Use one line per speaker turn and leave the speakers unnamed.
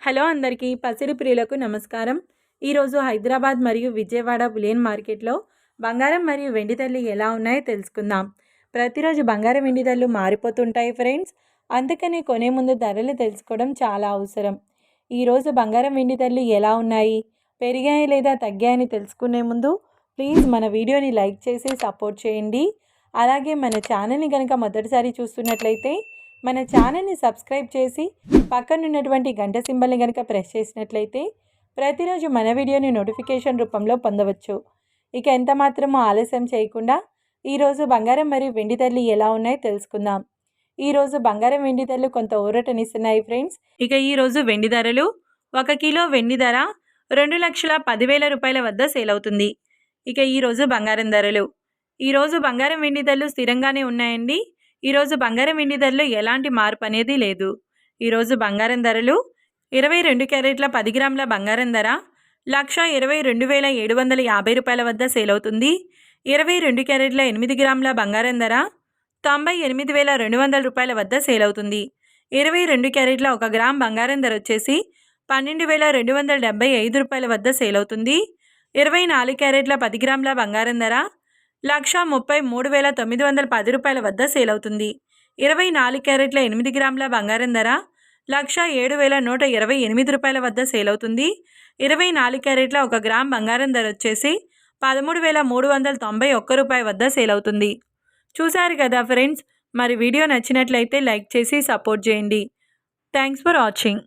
Hello అందరికీ పసిడి ప్రియులకు నమస్కారం. ఈరోజు హైదరాబాద్ మరియు విజయవాడ బులియన్ మార్కెట్లో బంగారం మరియు వెండి ధరలు ఎలా ఉన్నాయో తెలుసుకుందాం. ప్రతిరోజు బంగారం వెండి ధరలు మారిపోతుంటాయి ఫ్రెండ్స్, అందుకని కొనే ముందు ధరలు తెలుసుకోవడం చాలా అవసరం. ఈరోజు బంగారం వెండి ధరలు ఎలా ఉన్నాయి, పెరిగాయి లేదా తగ్గాయని తెలుసుకునే ముందు ప్లీజ్ మన వీడియోని లైక్ చేసి సపోర్ట్ చేయండి. అలాగే మన ఛానల్ని కనుక మొదటిసారి చూస్తున్నట్లయితే మన ఛానల్ని సబ్స్క్రైబ్ చేసి పక్కనున్నటువంటి గంట సింబల్ని కనుక ప్రెస్ చేసినట్లయితే ప్రతిరోజు మన వీడియోని నోటిఫికేషన్ రూపంలో పొందవచ్చు. ఇక ఎంత మాత్రమో ఆలస్యం చేయకుండా ఈరోజు బంగారం మరియు వెండి ధరలు ఎలా ఉన్నాయో తెలుసుకుందాం. ఈరోజు బంగారం వెండి ధరలు కొంత ఊరటనిస్తున్నాయి ఫ్రెండ్స్. ఇక ఈరోజు వెండి ధరలు 1 కిలో వెండి ధర 2,10,000 రూపాయల వద్ద సేల్ అవుతుంది. ఇక ఈరోజు బంగారం ధరలు, ఈరోజు బంగారం వెండి ధరలు స్థిరంగానే ఉన్నాయండి. ఈరోజు బంగారం వెండి ధరలో ఎలాంటి మార్పు అనేది లేదు. ఈరోజు బంగారం ధరలు 22 క్యారెట్ల 10 గ్రాముల బంగారం ధర 1,22,750 రూపాయల వద్ద సేల్ అవుతుంది. 22 క్యారెట్ల 8 గ్రాముల బంగారం ధర 98,200 రూపాయల వద్ద సేల్ అవుతుంది. 22 క్యారెట్ల 1 గ్రామ్ బంగారం ధర వచ్చేసి 12,275 రూపాయల వద్ద సేల్ అవుతుంది. 24 క్యారెట్ల 10 గ్రాముల బంగారం ధర 1,33,910 రూపాయల వద్ద సేల్ అవుతుంది. 24 క్యారెట్ల 8 గ్రాముల బంగారం ధర 1,07,128 రూపాయల వద్ద సేల్ అవుతుంది. 24 క్యారెట్ల 1 గ్రామ్ బంగారం ధర వచ్చేసి 13,391 రూపాయల వద్ద సేల్ అవుతుంది. చూశారు కదా ఫ్రెండ్స్, మరి వీడియో నచ్చినట్లయితే లైక్ చేసి సపోర్ట్ చేయండి. Thanks for watching.